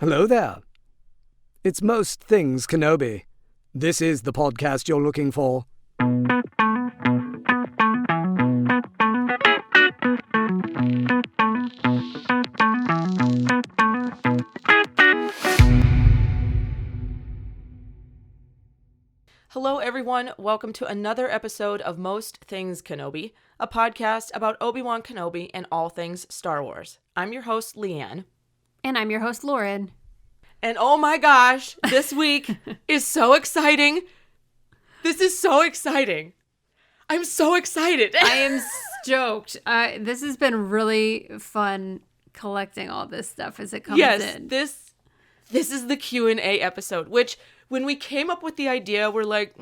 Hello there. It's Most Things Kenobi. This is the podcast you're looking for. Hello, everyone. Welcome to another episode of Most Things Kenobi, a podcast about Obi-Wan Kenobi and all things Star Wars. I'm your host, Leanne. And I'm your host, Lauren. And oh my gosh, this week is so exciting. This is so exciting. I'm so excited. I am stoked. This has been really fun collecting all this stuff as it comes in. Yes, this is the Q&A episode, which when we came up with the idea, we're like,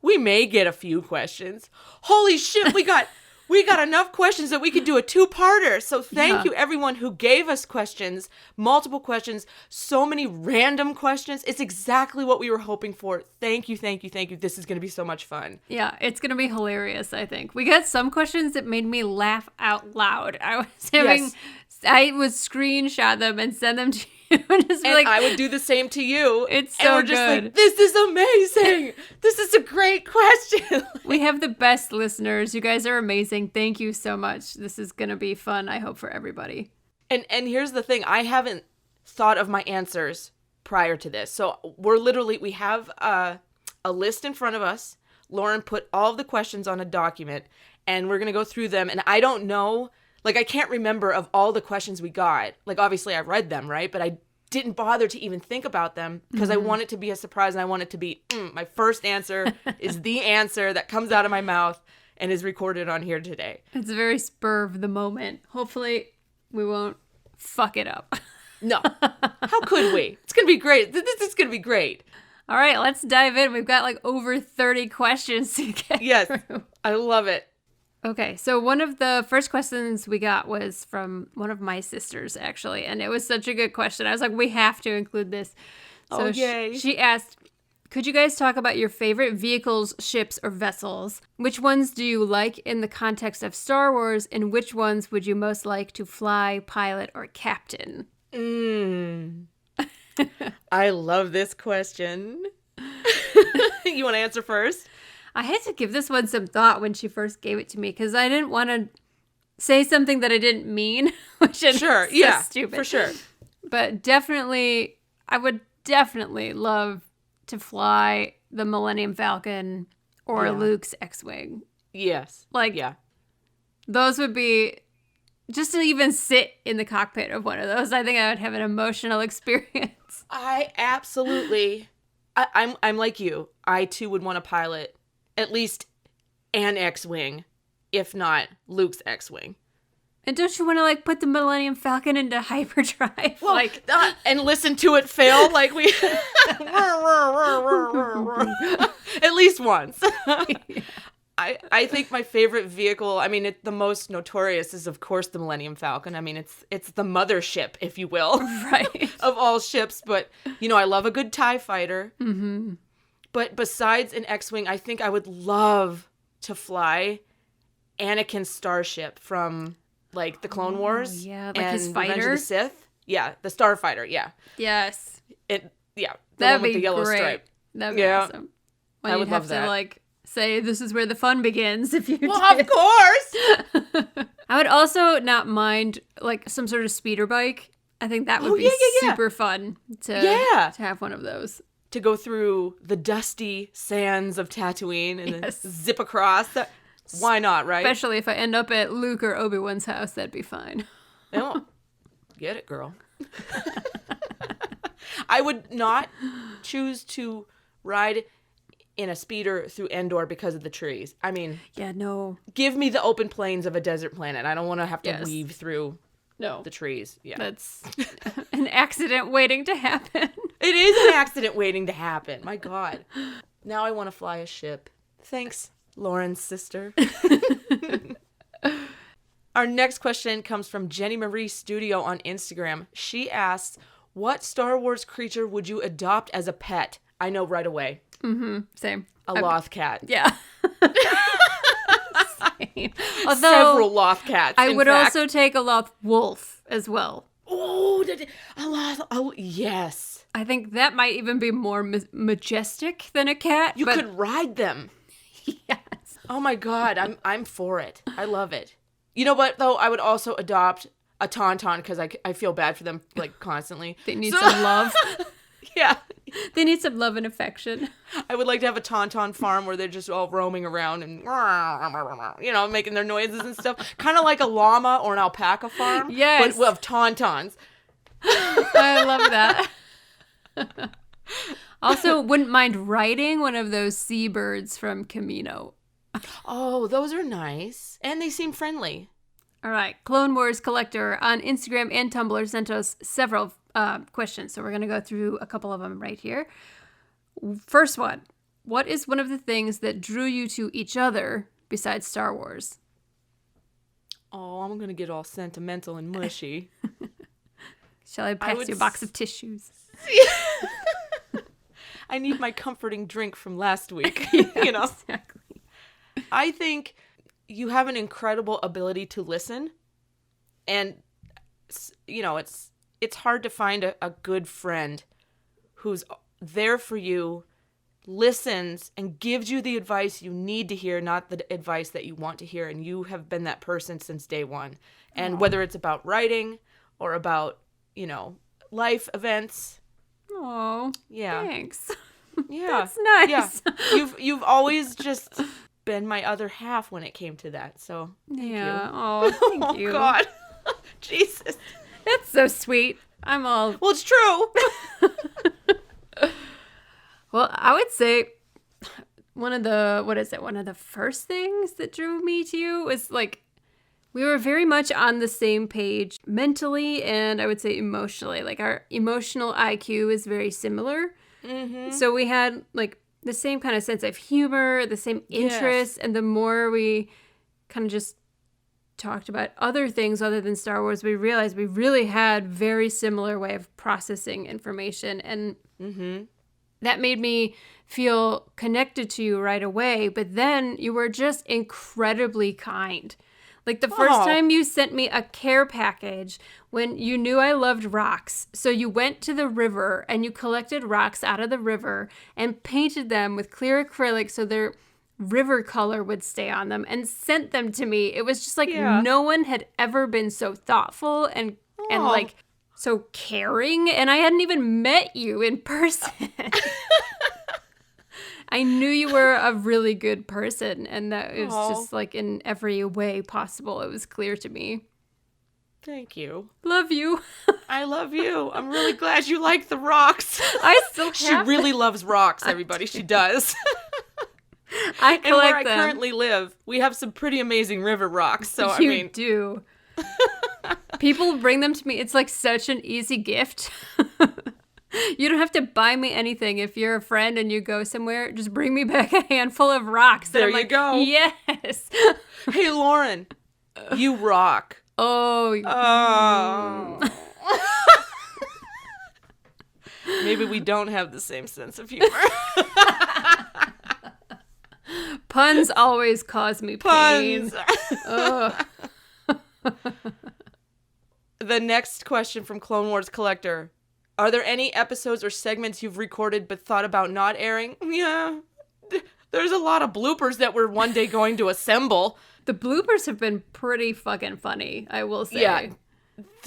we may get a few questions. Holy shit, we got enough questions that we could do a two-parter. So thank you everyone who gave us questions, multiple questions, so many random questions. It's exactly what we were hoping for. Thank you. This is going to be so much fun. Yeah, it's going to be hilarious, I think. We got some questions that made me laugh out loud. I would screenshot them and send them to you. I would do the same to you. It's so and we're just good. Like, this is amazing. This is a great question. We have the best listeners. You guys are amazing. Thank you so much. This is going to be fun, I hope, for everybody. And here's the thing. I haven't thought of my answers prior to this. So we have a list in front of us. Lauren put all of the questions on a document, and we're going to go through them. And I don't know. Like, I can't remember of all the questions we got. Like, obviously, I read them, right? But I didn't bother to even think about them because I want it to be a surprise, and I want it to be, my first answer is the answer that comes out of my mouth and is recorded on here today. It's a very spur of the moment. Hopefully, we won't fuck it up. No. How could we? It's going to be great. This is going to be great. All right, let's dive in. We've got like over 30 questions to get through. I love it. Okay, so one of the first questions we got was from one of my sisters, actually, and it was such a good question. I was like, we have to include this. So yay. She asked, could you guys talk about your favorite vehicles, ships, or vessels? Which ones do you like in the context of Star Wars, and which ones would you most like to fly, pilot, or captain? I love this question. You want to answer first? I had to give this one some thought when she first gave it to me because I didn't want to say something that I didn't mean, which is so stupid. For sure. But definitely, I would definitely love to fly the Millennium Falcon or Luke's X-Wing. Yes. Those would be, just to even sit in the cockpit of one of those, I think I would have an emotional experience. I absolutely, I'm like you. I too would want to pilot at least an X-Wing, if not Luke's X-Wing. And don't you want to put the Millennium Falcon into hyperdrive? Well, and listen to it fail like we at least once. I think my favorite vehicle, the most notorious is of course the Millennium Falcon. I mean, it's the mothership, if you will, right, of all ships. But I love a good TIE fighter. Mm-hmm. But besides an X-Wing, I think I would love to fly Anakin's starship from, the Clone Wars. Yeah, and his fighter? Revenge of the Sith. Yeah, the Starfighter, yeah. Yes. The That'd one with the yellow great. stripe. That'd be awesome. Well, I would love that. Have to, say, this is where the fun begins, if you Well, did. of course! I would also not mind, some sort of speeder bike. I think that would be super fun to have one of those. To go through the dusty sands of Tatooine and then zip across. Why not, right? Especially if I end up at Luke or Obi-Wan's house, that'd be fine. Oh, get it, girl. I would not choose to ride in a speeder through Endor because of the trees. Give me the open plains of a desert planet. I don't want to have to weave through the trees. Yeah. That's an accident waiting to happen. It is an accident waiting to happen. My God. Now I want to fly a ship. Thanks, Lauren's sister. Our next question comes from Jenny Marie Studio on Instagram. She asks, what Star Wars creature would you adopt as a pet? I know right away. Mm-hmm. Same. A loth cat. Yeah. Although, several loth cats. I would also take a loth wolf as well. Oh, yes. I think that might even be more majestic than a cat. You could ride them. Yes. Oh my God, I'm for it. I love it. You know what, though? I would also adopt a Tauntaun because I feel bad for them, like, constantly. They need some love. Yeah. They need some love and affection. I would like to have a Tauntaun farm where they're just all roaming around and, you know, making their noises and stuff. Kind of like a llama or an alpaca farm. Yes. But with Tauntauns. I love that. Also, wouldn't mind riding one of those seabirds from Camino. Oh, those are nice. And they seem friendly. All right. Clone Wars Collector on Instagram and Tumblr sent us several questions. So we're going to go through a couple of them right here. First one. What is one of the things that drew you to each other besides Star Wars? Oh, I'm going to get all sentimental and mushy. Shall I pass you a box of tissues? I need my comforting drink from last week. Yeah, you know? Exactly. I think you have an incredible ability to listen. And, you know, it's hard to find a good friend who's there for you, listens, and gives you the advice you need to hear, not the advice that you want to hear. And you have been that person since day one. And Aww. Whether it's about writing or about, you know, life events. Oh, yeah. Thanks. Yeah. That's nice. Yeah. You've always just been my other half when it came to that. So thank you. Oh, thank you. Oh God. Jesus. That's so sweet. I'm all... Well, it's true. Well, I would say one of the first things that drew me to you was like, we were very much on the same page mentally and I would say emotionally. Like our emotional IQ is very similar. Mm-hmm. So we had like the same kind of sense of humor, the same interests, and the more we kind of just talked about other things other than Star Wars, we realized we really had very similar way of processing information. And that made me feel connected to you right away. But then you were just incredibly kind. Like the first time you sent me a care package when you knew I loved rocks. So you went to the river and you collected rocks out of the river and painted them with clear acrylic so their river color would stay on them and sent them to me. It was just like no one had ever been so thoughtful and like so caring. And I hadn't even met you in person. I knew you were a really good person, and that it was just like in every way possible. It was clear to me. Thank you. Love you. I love you. I'm really glad you like the rocks. I still have She really loves rocks, everybody. She does. I collect and where them. I currently live, we have some pretty amazing river rocks. So I You mean, do. People bring them to me. It's like such an easy gift. You don't have to buy me anything. If you're a friend and you go somewhere, just bring me back a handful of rocks. There and I'm you go. Yes. Hey, Lauren, you rock. Oh. Maybe we don't have the same sense of humor. Puns always cause me pain. Puns. Ugh. The next question from Clone Wars Collector. Are there any episodes or segments you've recorded but thought about not airing? Yeah. There's a lot of bloopers that we're one day going to assemble. The bloopers have been pretty fucking funny, I will say. Yeah.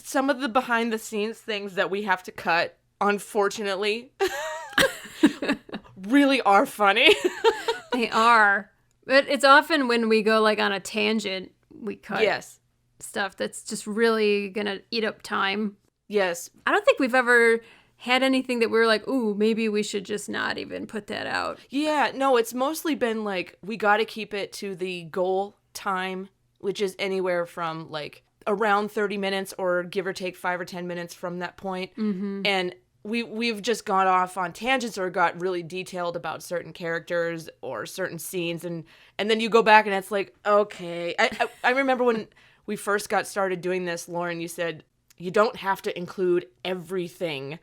Some of the behind the scenes things that we have to cut, unfortunately, really are funny. They are. But it's often when we go like on a tangent, we cut stuff that's just really gonna eat up time. Yes. I don't think we've ever had anything that we were like, ooh, maybe we should just not even put that out. Yeah, no, it's mostly been like, we gotta keep it to the goal time, which is anywhere from like around 30 minutes or give or take 5 or 10 minutes from that point. Mm-hmm. And we've just gone off on tangents or got really detailed about certain characters or certain scenes. And then you go back and it's like, okay. I remember when we first got started doing this, Lauren, you said, you don't have to include everything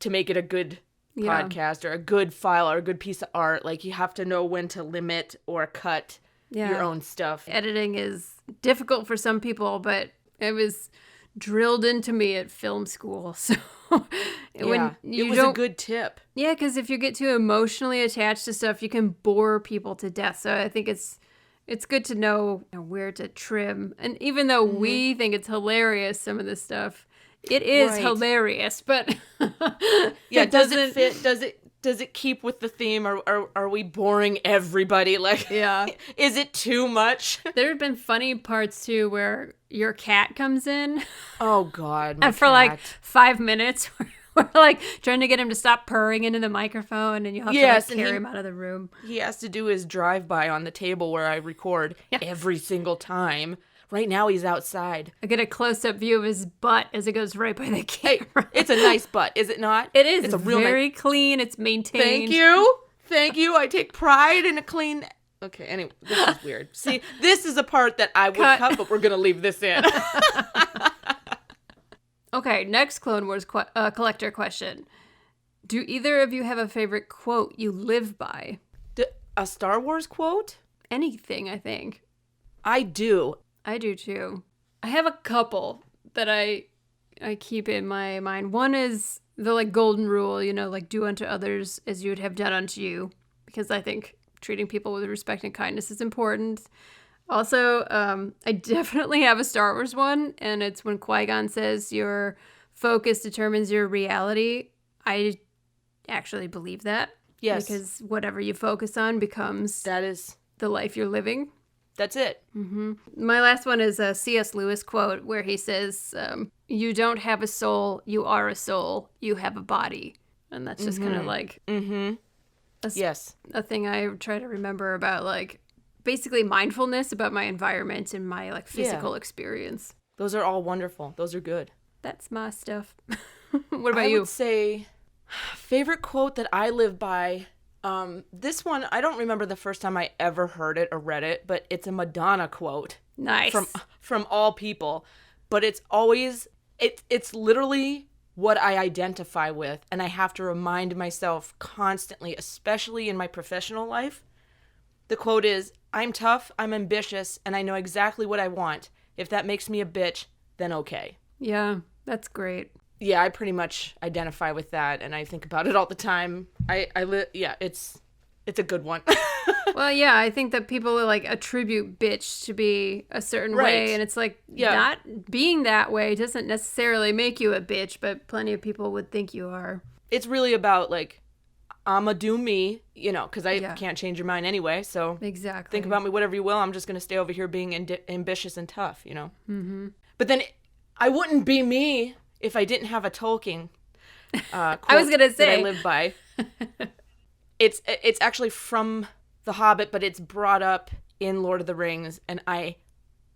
to make it a good podcast or a good file or a good piece of art. Like, you have to know when to limit or cut your own stuff. Editing is difficult for some people, but it was drilled into me at film school. So when you it was a good tip. Yeah, because if you get too emotionally attached to stuff, you can bore people to death. So I think it's good to know where to trim. And even though we think it's hilarious, some of this stuff, it is hilarious. But yeah, does it fit? Does it keep with the theme, or are we boring everybody? Like, yeah, is it too much? There have been funny parts too where your cat comes in. Oh God! And for like 5 minutes, we're like trying to get him to stop purring into the microphone, and you have to like, carry him out of the room. He has to do his drive-by on the table where I record every single time. Right now he's outside. I get a close-up view of his butt as it goes right by the camera. Hey, it's a nice butt, is it not? It is. It's a real very clean. It's maintained. Thank you. I take pride in a clean... Okay, anyway, this is weird. See, this is a part that I would cut, but we're going to leave this in. Okay, next Clone Wars collector question. Do either of you have a favorite quote you live by? A Star Wars quote? Anything, I think. I do. I do too. I have a couple that I keep in my mind. One is the like golden rule, like do unto others as you would have done unto you, because I think treating people with respect and kindness is important. Also, I definitely have a Star Wars one, and it's when Qui-Gon says your focus determines your reality. I actually believe that. Yes. Because whatever you focus on becomes the life you're living. That's it. Mm-hmm. My last one is a C.S. Lewis quote where he says, you don't have a soul, you are a soul, you have a body. And that's just kind of like a thing I try to remember about, like, basically mindfulness about my environment and my, like, physical experience. Those are all wonderful. Those are good. That's my stuff. What about you? I would say favorite quote that I live by... this one, I don't remember the first time I ever heard it or read it, but it's a Madonna quote. Nice. From all people. But it's always, it's literally what I identify with. And I have to remind myself constantly, especially in my professional life. The quote is, I'm tough, I'm ambitious, and I know exactly what I want. If that makes me a bitch, then okay. Yeah, that's great. Yeah, I pretty much identify with that, and I think about it all the time. It's a good one. Well, yeah, I think that people like attribute bitch to be a certain way, and it's like not being that way doesn't necessarily make you a bitch, but plenty of people would think you are. It's really about like, I'ma do me, because I can't change your mind anyway. So exactly, think about me whatever you will. I'm just gonna stay over here being ambitious and tough, Mm-hmm. But then I wouldn't be me if I didn't have a Tolkien quote I was gonna say that I live by. It's actually from The Hobbit, but it's brought up in Lord of the Rings, and I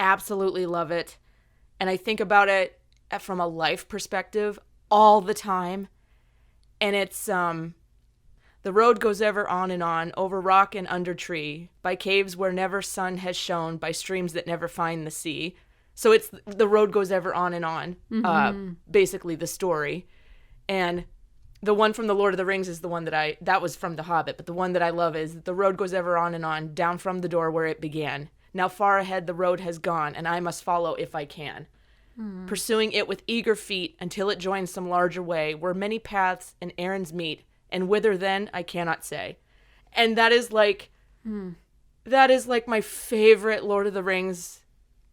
absolutely love it. And I think about it from a life perspective all the time. And it's the road goes ever on and on, over rock and under tree, by caves where never sun has shone, by streams that never find the sea. So it's the road goes ever on and on, basically the story. And the one from the Lord of the Rings is the one that was from The Hobbit, but the one that I love is the road goes ever on and on, down from the door where it began. Now far ahead the road has gone, and I must follow if I can. Pursuing it with eager feet until it joins some larger way, where many paths and errands meet, and whither then I cannot say. And that is like my favorite Lord of the Rings.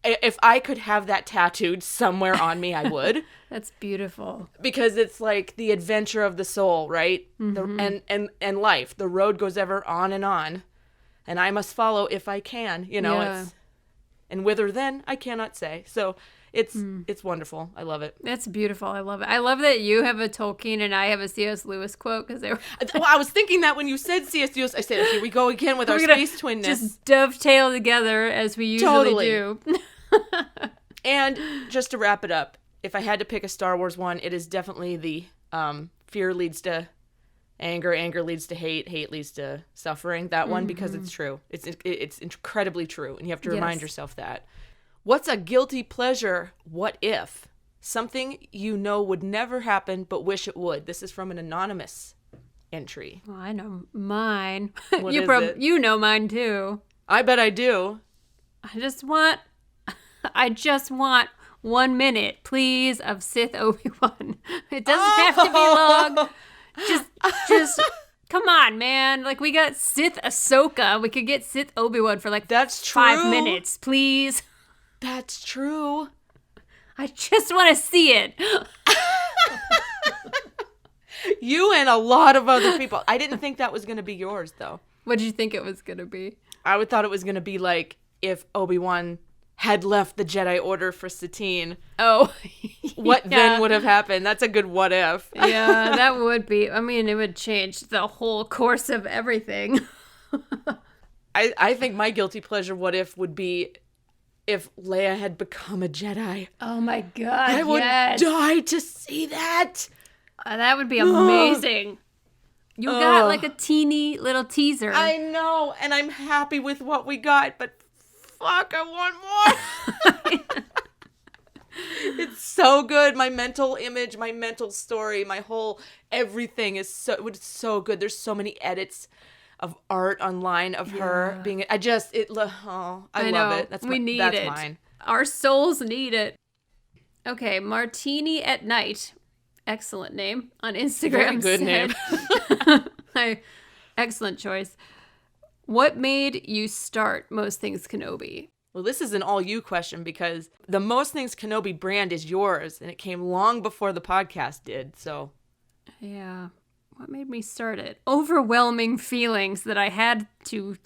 If I could have that tattooed somewhere on me, I would. That's beautiful. Because it's like the adventure of the soul, right? And life. The road goes ever on, and I must follow if I can. It's and whither then I cannot say. So it's wonderful. I love it. That's beautiful. I love it. I love that you have a Tolkien and I have a C.S. Lewis quote because they were. Well, I was thinking that when you said C.S. Lewis, I said, here we go again with our space twinness. Just dovetail together as we usually do. And just to wrap it up, if I had to pick a Star Wars one, it is definitely the fear leads to anger, anger leads to hate, hate leads to suffering. That one, because it's true. It's incredibly true, and you have to remind yourself that. What's a guilty pleasure? What if? Something you know would never happen, but wish it would. This is from an anonymous entry. Well, I know mine. What is it? You know mine too. I bet I do. I just want 1 minute, please, of Sith Obi-Wan. It doesn't have to be long. Just come on, man. Like, we got Sith Ahsoka. We could get Sith Obi-Wan for like That's 5 true. minutes, please. That's true. I just want to see it. You and a lot of other people. I didn't think that was going to be yours, though. What did you think it was going to be? I would thought it was going to be like if Obi-Wan had left the Jedi Order for Satine. Oh. What yeah. then would have happened? That's a good what if. Yeah, that would be. I mean, it would change the whole course of everything. I think my guilty pleasure what if would be if Leia had become a Jedi. Oh my God, I would yes. die to see that. That would be amazing. You got like a teeny little teaser. I know, and I'm happy with what we got, but fuck, I want more. It's so good. My mental image, my mental story, my whole everything is so good. There's so many edits of art online of her being. I love it. That's mine. Our souls need it. Okay, Martini at Night. Excellent name on Instagram. Very good name. Excellent choice. What made you start Most Things Kenobi? Well, this is an all you question because the Most Things Kenobi brand is yours and it came long before the podcast did. So, yeah. What made me start it? Overwhelming feelings that I had to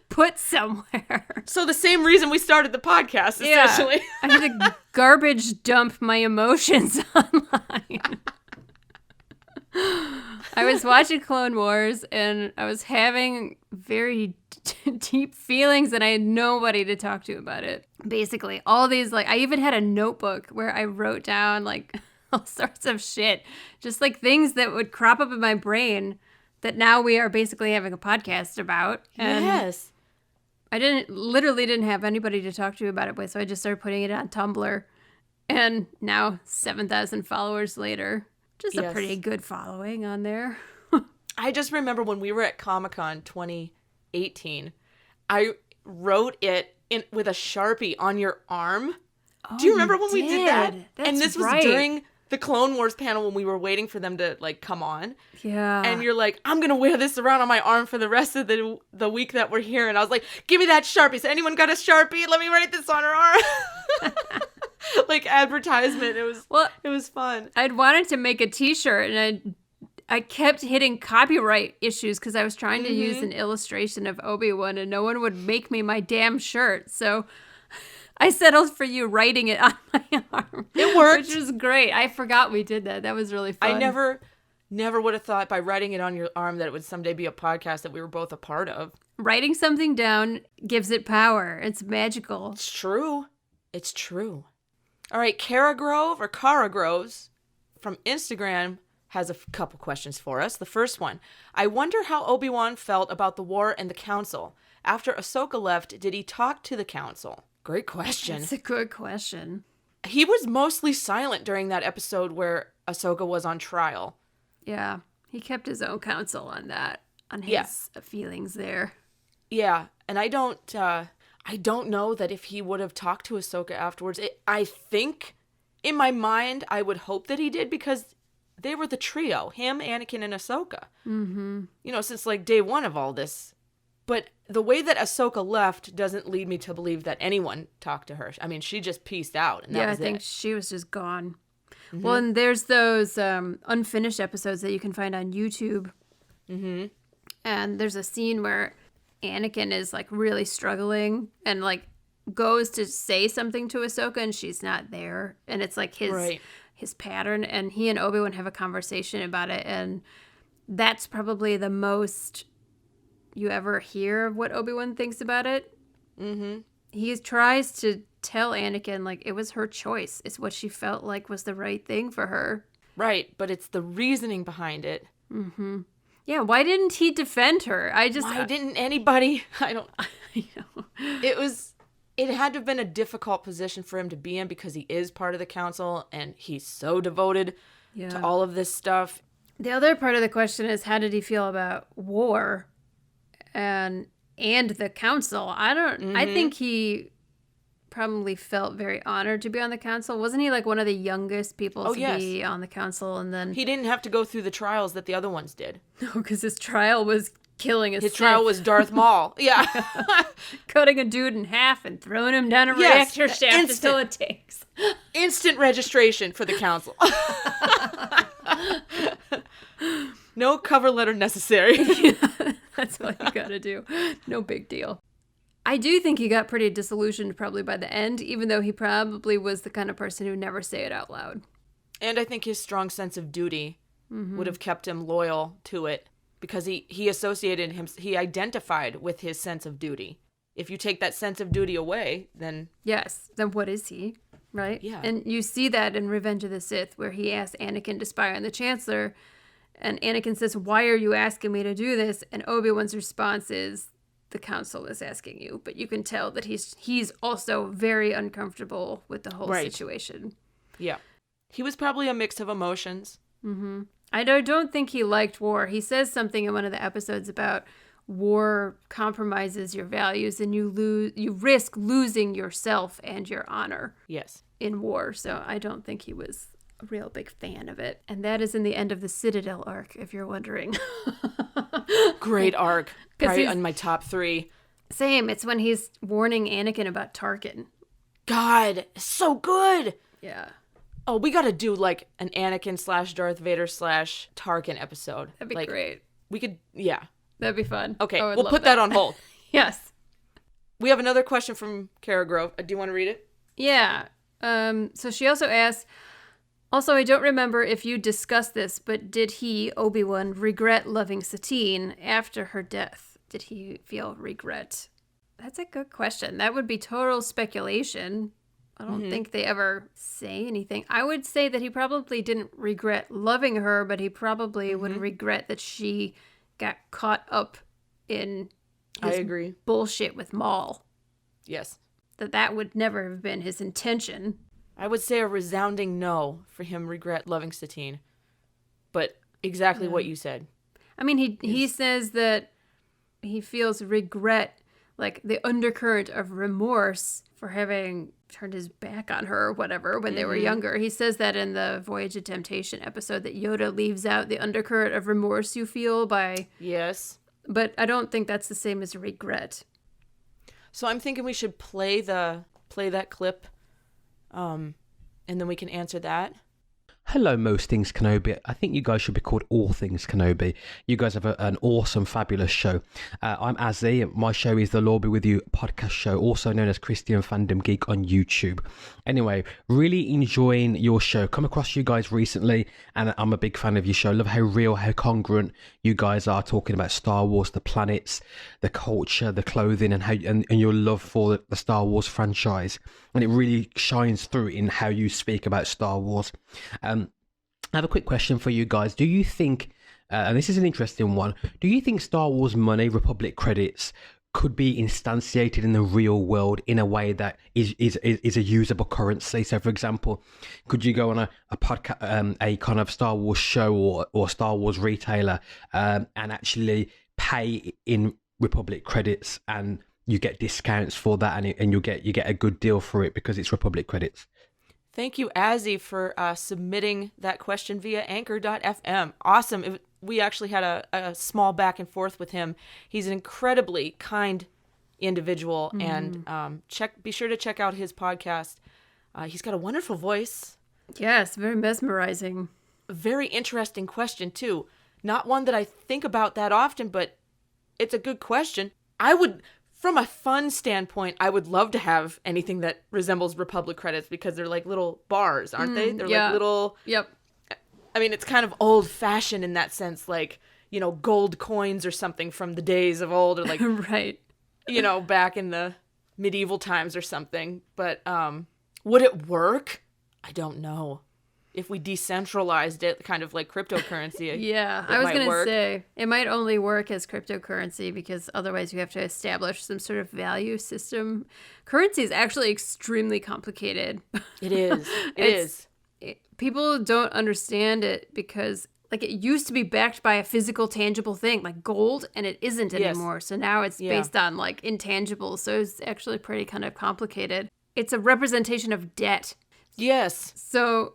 put somewhere. So the same reason we started the podcast, essentially. Yeah. I had to garbage dump my emotions online. I was watching Clone Wars and I was having very deep feelings and I had nobody to talk to about it. Basically, all these, like, I even had a notebook where I wrote down, like, all sorts of shit. Just, like, things that would crop up in my brain that now we are basically having a podcast about. And yes. I literally didn't have anybody to talk to about it with, so I just started putting it on Tumblr. And now, 7,000 followers later, just a pretty good following on there. I just remember when we were at Comic-Con 2018, I wrote it with a Sharpie on your arm. Oh, do you remember when we did that? That's and this was right. during the Clone Wars panel when we were waiting for them to, like, come on. Yeah. And you're like, I'm going to wear this around on my arm for the rest of the week that we're here. And I was like, give me that Sharpie. So anyone got a Sharpie? Let me write this on her arm. Like advertisement. It was fun. I'd wanted to make a t-shirt and I kept hitting copyright issues because I was trying to use an illustration of Obi-Wan and no one would make me my damn shirt. So I settled for you writing it on my arm. It worked. Which was great. I forgot we did that. That was really fun. I never would have thought by writing it on your arm that it would someday be a podcast that we were both a part of. Writing something down gives it power. It's magical. It's true. It's true. All right, Cara Groves from Instagram has a couple questions for us. The first one, I wonder how Obi-Wan felt about the war and the council. After Ahsoka left, did he talk to the council? Great question. That's a good question. He was mostly silent during that episode where Ahsoka was on trial. Yeah, he kept his own counsel on that, on his feelings there. Yeah, and I don't know that if he would have talked to Ahsoka afterwards. I think, in my mind, I would hope that he did because they were the trio, him, Anakin, and Ahsoka. Mm-hmm. You know, since like day one of all this. But the way that Ahsoka left doesn't lead me to believe that anyone talked to her. I mean, she just peaced out, and that was it. I think she was just gone. Mm-hmm. Well, and there's those unfinished episodes that you can find on YouTube. Mm-hmm. And there's a scene where Anakin is like really struggling and like goes to say something to Ahsoka and she's not there. And it's like his pattern. And he and Obi-Wan have a conversation about it. And that's probably the most you ever hear of what Obi-Wan thinks about it. Mm-hmm. He tries to tell Anakin, like, it was her choice. It's what she felt like was the right thing for her. Right, but it's the reasoning behind it. Mm-hmm. Yeah, why didn't he defend her? Why didn't anybody? I know. It had to have been a difficult position for him to be in because he is part of the council and he's so devoted to all of this stuff. The other part of the question is, how did he feel about war and the council? I think he probably felt very honored to be on the council. Wasn't he like one of the youngest people to be on the council? And then he didn't have to go through the trials that the other ones did. No, because his trial was killing a His trial was Darth Maul. Yeah. Cutting a dude in half and throwing him down a reactor shaft until it takes. Instant registration for the council. No cover letter necessary. Yeah, that's all you gotta do. No big deal. I do think he got pretty disillusioned probably by the end, even though he probably was the kind of person who would never say it out loud. And I think his strong sense of duty would have kept him loyal to it, because he associated him, he identified with his sense of duty. If you take that sense of duty away, then... Yes, then what is he, right? Yeah. And you see that in Revenge of the Sith, where he asks Anakin to spy on the Chancellor, and Anakin says, "Why are you asking me to do this?" And Obi-Wan's response is, "The council is asking you." But you can tell that he's also very uncomfortable with the whole situation. Yeah. He was probably a mix of emotions. Mm-hmm. I don't think he liked war. He says something in one of the episodes about war compromises your values and you risk losing yourself and your honor. Yes. In war. So I don't think he was a real big fan of it. And that is in the end of the Citadel arc, if you're wondering. Great arc. Probably on my top 3. Same. It's when he's warning Anakin about Tarkin. God, so good. Yeah. Oh, we got to do like an Anakin / Darth Vader / Tarkin episode. That'd be great. We could, yeah. That'd be fun. Okay, we'll put that on hold. Yes. We have another question from Kara Grove. Do you want to read it? Yeah. So she also asks, also, I don't remember if you discussed this, but did he, Obi-Wan, regret loving Satine after her death? Did he feel regret? That's a good question. That would be total speculation. I don't think they ever say anything. I would say that he probably didn't regret loving her, but he probably would regret that she got caught up in his bullshit with Maul. Yes. That would never have been his intention. I would say a resounding no for him regret loving Satine. But exactly what you said. I mean, he says that he feels regret, like the undercurrent of remorse for having turned his back on her or whatever when they were younger. He says that in the Voyage of Temptation episode, that Yoda leaves out the undercurrent of remorse you feel by... Yes. But I don't think that's the same as regret. So I'm thinking we should play that clip, and then we can answer that. Hello, Most Things Kenobi. I think you guys should be called All Things Kenobi. You guys have an awesome, fabulous show. I'm Azzy. My show is the Lord Be With You podcast show, also known as Christian Fandom Geek on YouTube. Anyway, really enjoying your show. Come across you guys recently, and I'm a big fan of your show. Love how real, how congruent you guys are talking about Star Wars, the planets, the culture, the clothing, and how and your love for the Star Wars franchise. And it really shines through in how you speak about Star Wars. I have a quick question for you guys. Do you think, and this is an interesting one, do you think Star Wars money, Republic credits, could be instantiated in the real world in a way that is a usable currency? So, for example, could you go on a podcast, a kind of Star Wars show or Star Wars retailer, and actually pay in Republic credits, and you get discounts for that, and you get a good deal for it because it's Republic credits? Thank you, Azzy, for submitting that question via anchor.fm. Awesome. We actually had a small back and forth with him. He's an incredibly kind individual, and be sure to check out his podcast. He's got a wonderful voice. Yes, very mesmerizing. A very interesting question, too. Not one that I think about that often, but it's a good question. From a fun standpoint, I would love to have anything that resembles Republic credits, because they're like little bars, aren't they? They're like little... Yep. I mean, it's kind of old-fashioned in that sense, like, gold coins or something from the days of old, or like, right. Back in the medieval times or something. But would it work? I don't know. If we decentralized it, kind of like cryptocurrency. Yeah, I was going to say, it might only work as cryptocurrency because otherwise you have to establish some sort of value system. Currency is actually extremely complicated. It is. It is. People don't understand it because, like, it used to be backed by a physical, tangible thing, like gold, and it isn't anymore. So now it's based on, like, intangibles. So it's actually pretty kind of complicated. it's a representation of debt. Yes. So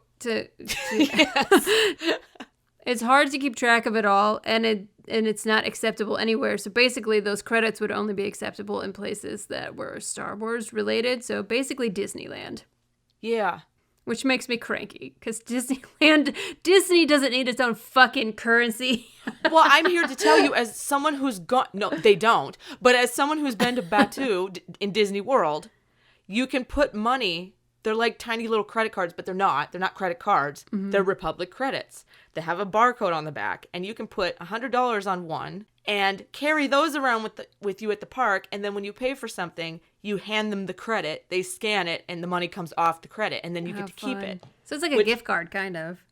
it's hard to keep track of it all, and it's not acceptable anywhere. So basically, those credits would only be acceptable in places that were Star Wars related. So basically, Disneyland. Yeah. Which makes me cranky, because Disney doesn't need its own fucking currency. Well, I'm here to tell you, as someone who's gone, no, they don't, but as someone who's been to Batu in Disney World, you can put money, they're like tiny little credit cards, but they're not credit cards. Mm-hmm. They're Republic credits. They have a barcode on the back, and you can put $100 on one and carry those around with you at the park, and then when you pay for something, you hand them the credit, they scan it, and the money comes off the credit, and then you get to keep it. So it's like a gift card, kind of.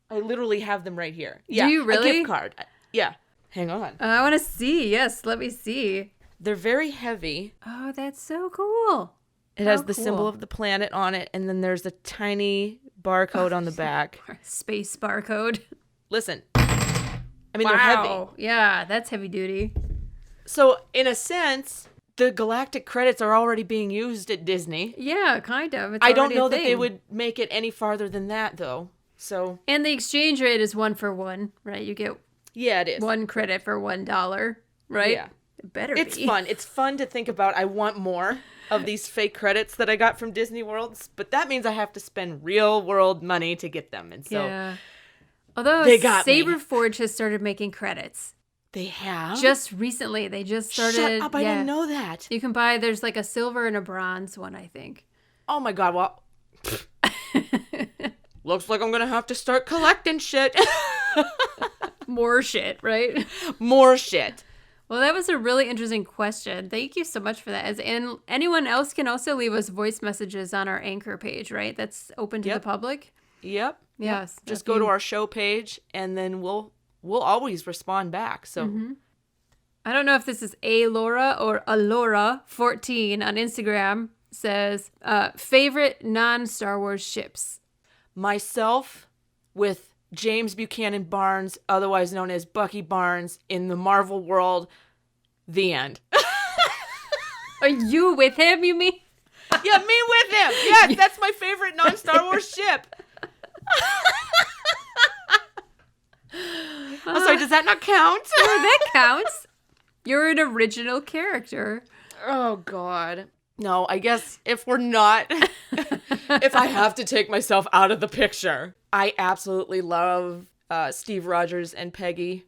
I literally have them right here. Yeah, do you really? A gift card. Yeah. Hang on. I want to see. Yes, let me see. They're very heavy. Oh, that's so cool. It has the symbol of the planet on it, and then there's a tiny barcode on the back. Space barcode. Listen. I mean, they're heavy. Yeah, that's heavy duty. So, in a sense, the galactic credits are already being used at Disney. Yeah, kind of. I don't know that they would make it any farther than that, though. So. And the exchange rate is 1-for-1, right? You get it is 1 credit for $1, right? Yeah. It better it's be. Fun. It's fun to think about. I want more of these fake credits that I got from Disney Worlds, but that means I have to spend real world money to get them. And so. Yeah. Although Saberforge has started making credits. They have? Just recently. They just started. Shut up. I didn't know that. You can buy, there's like a silver and a bronze one, I think. Oh my God. Well, looks like I'm going to have to start collecting shit. More shit, right? More shit. Well, that was a really interesting question. Thank you so much for that. And anyone else can also leave us voice messages on our Anchor page, right? That's open to the public. Yep. Yes. Just go to our show page, and then we'll always respond back. So I don't know if this is Laura or Alora14 on Instagram says favorite non-Star Wars ships. Myself with James Buchanan Barnes, otherwise known as Bucky Barnes in the Marvel world. The end. Are you with him, you mean? Yeah, me with him. Yes, that's my favorite non-Star Wars ship. I'm sorry, does that not count? Oh, that counts. You're an original character. Oh, God. No, I guess if we're not, if I have to take myself out of the picture, I absolutely love Steve Rogers and Peggy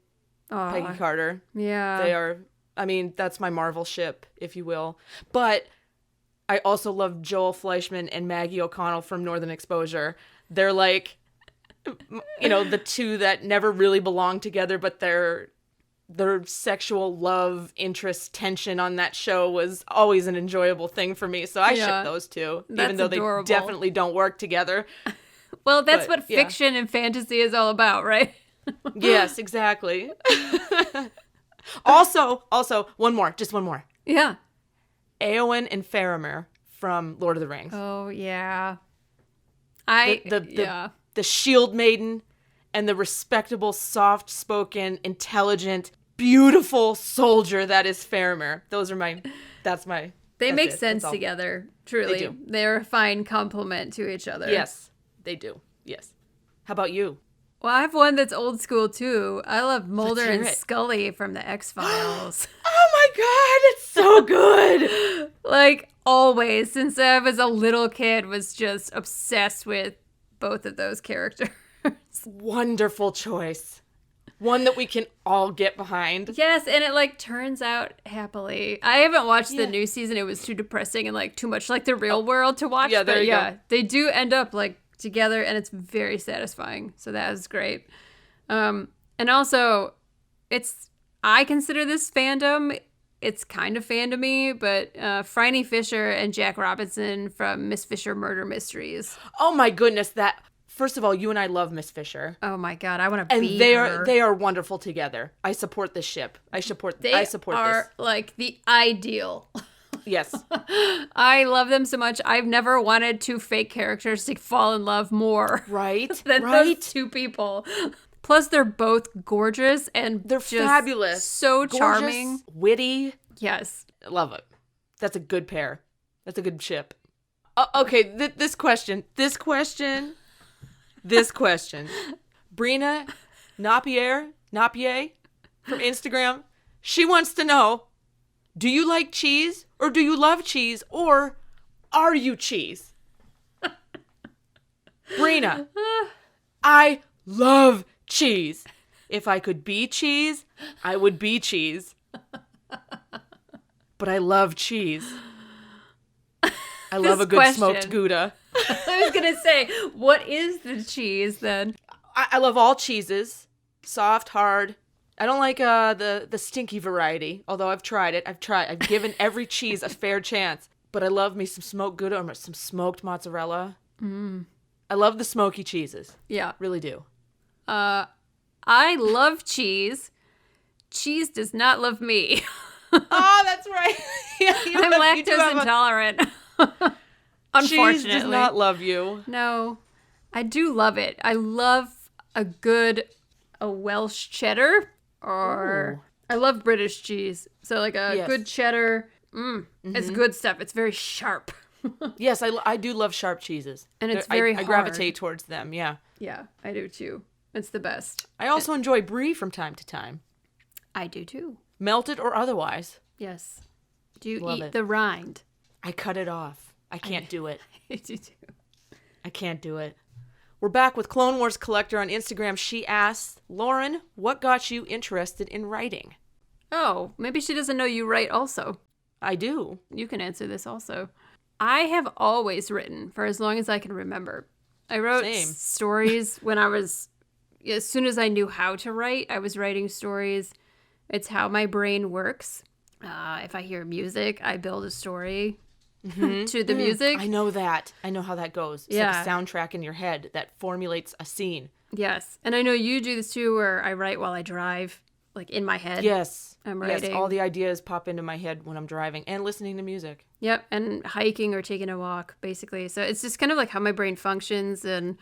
Carter. Yeah. They are, I mean, that's my Marvel ship, if you will. But I also love Joel Fleischman and Maggie O'Connell from Northern Exposure. They're like, you know, the two that never really belong together, but their sexual love interest tension on that show was always an enjoyable thing for me. So I ship those two, even though adorable. They definitely don't work together. Well, that's what fiction and fantasy is all about, right? Yes, exactly. Also, one more. Yeah. Eowyn and Faramir from Lord of the Rings. Oh, yeah. The Shield Maiden and the respectable, soft-spoken, intelligent, beautiful soldier that is Faramir. They make sense together, truly. They do. They're a fine complement to each other. Yes, they do. Yes. How about you? Well, I have one that's old school, too. I love Mulder and Scully from the X-Files. Oh, my God. It's so good. Like, always, since I was a little kid, was just obsessed with both of those characters. Wonderful choice. One that we can all get behind. Yes, and it like turns out happily. I haven't watched the new season. It was too depressing and like too much like the real world to watch. Yeah, there you go. They do end up like together and it's very satisfying. So that was great. And also I consider this fandom, it's kind of fandom-y, but Phryne Fisher and Jack Robinson from Miss Fisher Murder Mysteries. Oh my goodness, first of all, you and I love Miss Fisher. Oh my God, I want to be her. And they are wonderful together. I support this ship. I support this. They are like the ideal. Yes. I love them so much. I've never wanted two fake characters to fall in love more. Right? than those two people. Plus, they're both gorgeous and they're just fabulous. So charming. Gorgeous, witty. Yes. I love it. That's a good pair. That's a good ship. Okay, this question. Brina Napier from Instagram. She wants to know, do you like cheese or do you love cheese or are you cheese? Brina, I love cheese. If I could be cheese, I would be cheese. But I love cheese. I love a good smoked Gouda. I was going to say, what is the cheese then? I love all cheeses. Soft, hard. I don't like the stinky variety, although I've tried it. I've given every cheese a fair chance. But I love me some smoked Gouda or some smoked mozzarella. I love the smoky cheeses. Yeah. Really do. I love cheese. Cheese does not love me. Oh, that's right. Yeah, I'm lactose intolerant. Unfortunately. Cheese does not love you. No, I do love it. I love a Welsh cheddar, or I love British cheese. So like a good cheddar. It's good stuff. It's very sharp. Yes, I do love sharp cheeses. And it's very I hard. gravitate towards them, yeah. Yeah, I do too. It's the best. I also enjoy brie from time to time. I do too. Melted or otherwise. Yes. Do you Love eat it. the rind? I cut it off. I can't do it. I do too. I can't do it. We're back with Clone Wars Collector on Instagram. She asks, Lauren, what got you interested in writing? Oh, maybe she doesn't know you write also. I do. You can answer this also. I have always written for as long as I can remember. I wrote stories when I was, as soon as I knew how to write, I was writing stories. It's how my brain works. If I hear music, I build a story to the music. I know that. I know how that goes. It's like a soundtrack in your head that formulates a scene. Yes. And I know you do this too, where I write while I drive, like in my head. Yes. I'm writing. Yes, all the ideas pop into my head when I'm driving and listening to music. Yep. And hiking or taking a walk, basically. So it's just kind of like how my brain functions. And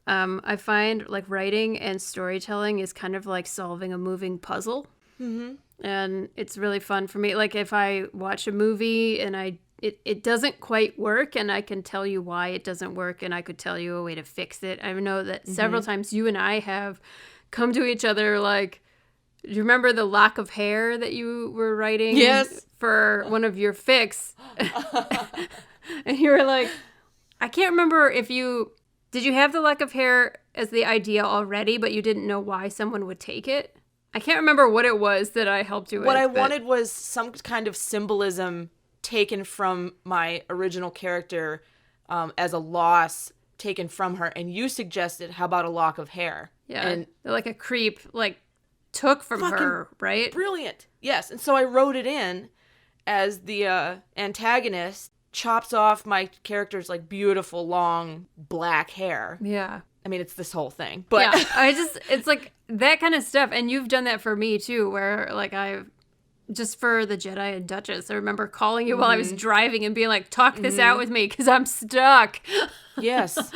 I find like writing and storytelling is kind of like solving a moving puzzle. And it's really fun for me. Like if I watch a movie and it doesn't quite work, and I can tell you why it doesn't work, and I could tell you a way to fix it. I know that several times you and I have come to each other like, do you remember the lock of hair that you were writing for one of your fics? And you were like, I can't remember if did you have the lock of hair as the idea already, but you didn't know why someone would take it? I can't remember what it was that I helped you with. What I wanted was some kind of symbolism taken from my original character as a loss taken from her. And you suggested, how about a lock of hair? Yeah, and like a creep, like took from her, right? Brilliant. Yes. And so I wrote it in as the antagonist chops off my character's like beautiful long black hair. Yeah. I mean, it's this whole thing, but yeah, it's like that kind of stuff. And you've done that for me too, where like just for the Jedi and Duchess, I remember calling you while I was driving and being like, talk this out with me because I'm stuck. Yes.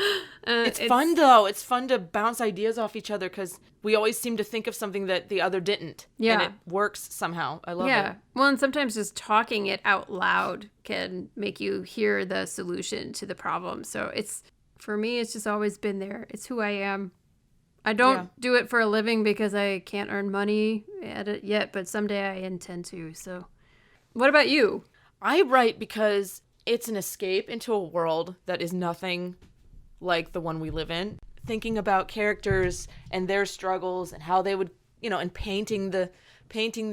It's fun though. It's fun to bounce ideas off each other because we always seem to think of something that the other didn't. Yeah. And it works somehow. I love it. Yeah. Well, and sometimes just talking it out loud can make you hear the solution to the problem. So for me, it's just always been there. It's who I am. I don't do it for a living because I can't earn money at it yet, but someday I intend to. So what about you? I write because it's an escape into a world that is nothing like the one we live in. Thinking about characters and their struggles and how they would, and painting the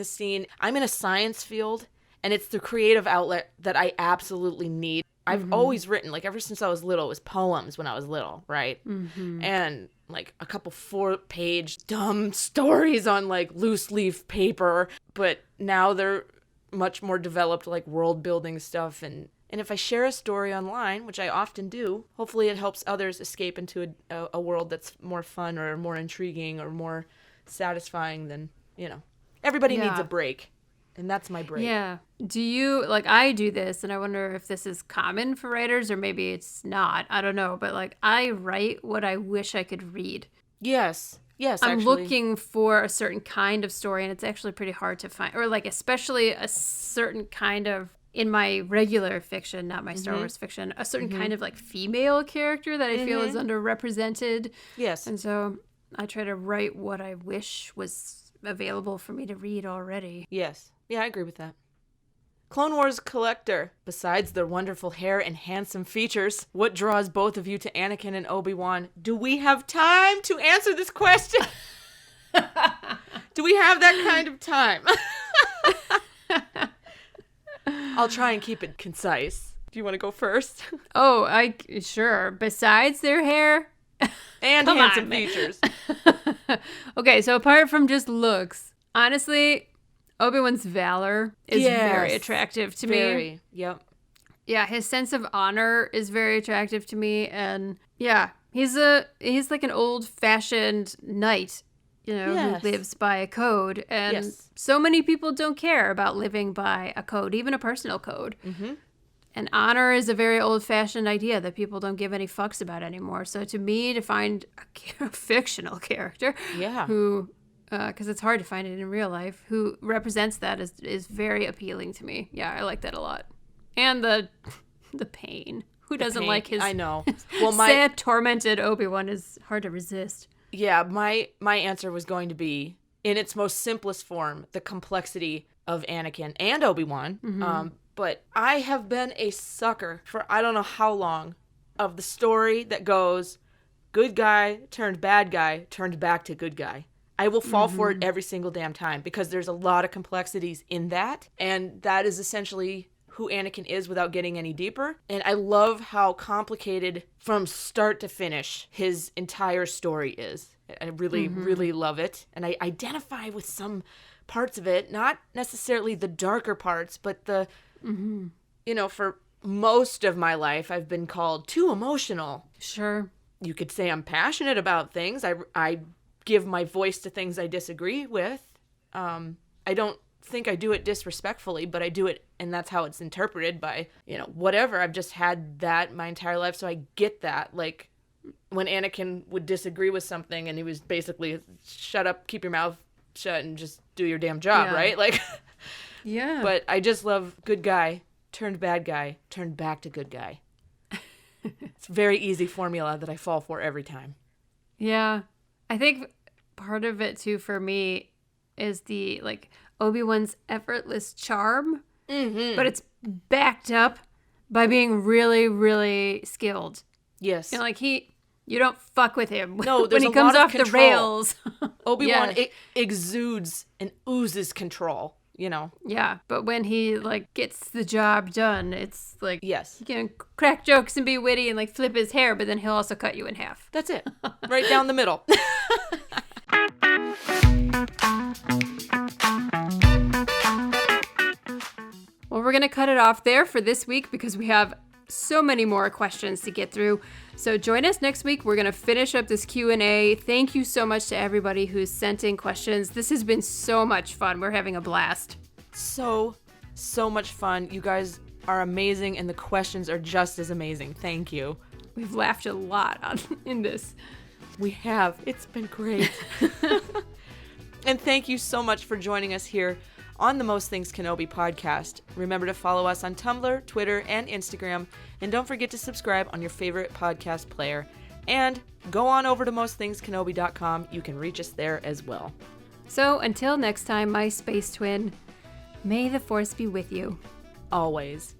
scene. I'm in a science field, and it's the creative outlet that I absolutely need. I've always written, like ever since I was little, it was poems when I was little, right? And like a couple 4-page dumb stories on like loose leaf paper, but now they're much more developed, like world building stuff. And if I share a story online, which I often do, hopefully it helps others escape into a world that's more fun or more intriguing or more satisfying than, everybody needs a break. And that's my break. Yeah. Do you, like, I do this, and I wonder if this is common for writers, or maybe it's not. I don't know. But, like, I write what I wish I could read. Yes. Yes, I'm actually. looking for a certain kind of story, and it's actually pretty hard to find. Or, like, especially a certain kind of in my regular fiction, not my Star Wars fiction, a certain kind of like female character that I feel is underrepresented. Yes. And so I try to write what I wish was available for me to read already. Yes. Yeah, I agree with that. Clone Wars collector. Besides their wonderful hair and handsome features, what draws both of you to Anakin and Obi-Wan? Do we have time to answer this question? Do we have that kind of time? I'll try and keep it concise. Do you want to go first? Oh, sure. Besides their hair And Come handsome on. features. Okay, so apart from just looks, honestly, Obi-Wan's valor is very Yes. attractive to me. Very. Yep. Yeah, his sense of honor is very attractive to me, and yeah, he's like an old-fashioned knight, Yes. who lives by a code, and Yes. so many people don't care about living by a code, even a personal code. Mm-hmm. And honor is a very old-fashioned idea that people don't give any fucks about anymore. So to me, to find a fictional character, Yeah. who, because it's hard to find it in real life, who represents that is very appealing to me. Yeah, I like that a lot. And the pain. Who doesn't Pain. like his I know. Well, sad, tormented Obi-Wan is hard to resist. Yeah, my answer was going to be, in its most simplest form, the complexity of Anakin and Obi-Wan. But I have been a sucker for I don't know how long of the story that goes good guy turned bad guy turned back to good guy. I will fall for it every single damn time because there's a lot of complexities in that. And that is essentially who Anakin is without getting any deeper. And I love how complicated from start to finish his entire story is. I really, really love it. And I identify with some parts of it, not necessarily the darker parts, but the, for most of my life, I've been called too emotional. Sure. You could say I'm passionate about things. I give my voice to things I disagree with. I don't think I do it disrespectfully, but I do it, and that's how it's interpreted by, whatever. I've just had that my entire life, so I get that. Like, when Anakin would disagree with something, and he was basically, shut up, keep your mouth shut, and just do your damn job, Yeah. right? Like, Yeah. but I just love good guy, turned bad guy, turned back to good guy. It's a very easy formula that I fall for every time. Yeah. I think part of it too for me is the Obi-Wan's effortless charm, but it's backed up by being really, really skilled. Yes. You don't fuck with him. No, when there's he a comes lot of off the control. rails. Obi-Wan Yeah. exudes and oozes control, Yeah, but when he gets the job done, it's Yes. he can crack jokes and be witty and flip his hair, but then he'll also cut you in half. That's it. Right down the middle. Well, we're going to cut it off there for this week because we have so many more questions to get through. So join us next week. We're going to finish up this Q&A. Thank you so much to everybody who's sent in questions. This has been so much fun. We're having a blast. So much fun. You guys are amazing, and the questions are just as amazing. Thank you. We've laughed a lot in this. We have. It's been great. And thank you so much for joining us here on the Most Things Kenobi podcast. Remember to follow us on Tumblr, Twitter, and Instagram. And don't forget to subscribe on your favorite podcast player. And go on over to mostthingskenobi.com. You can reach us there as well. So until next time, my space twin, may the force be with you. Always.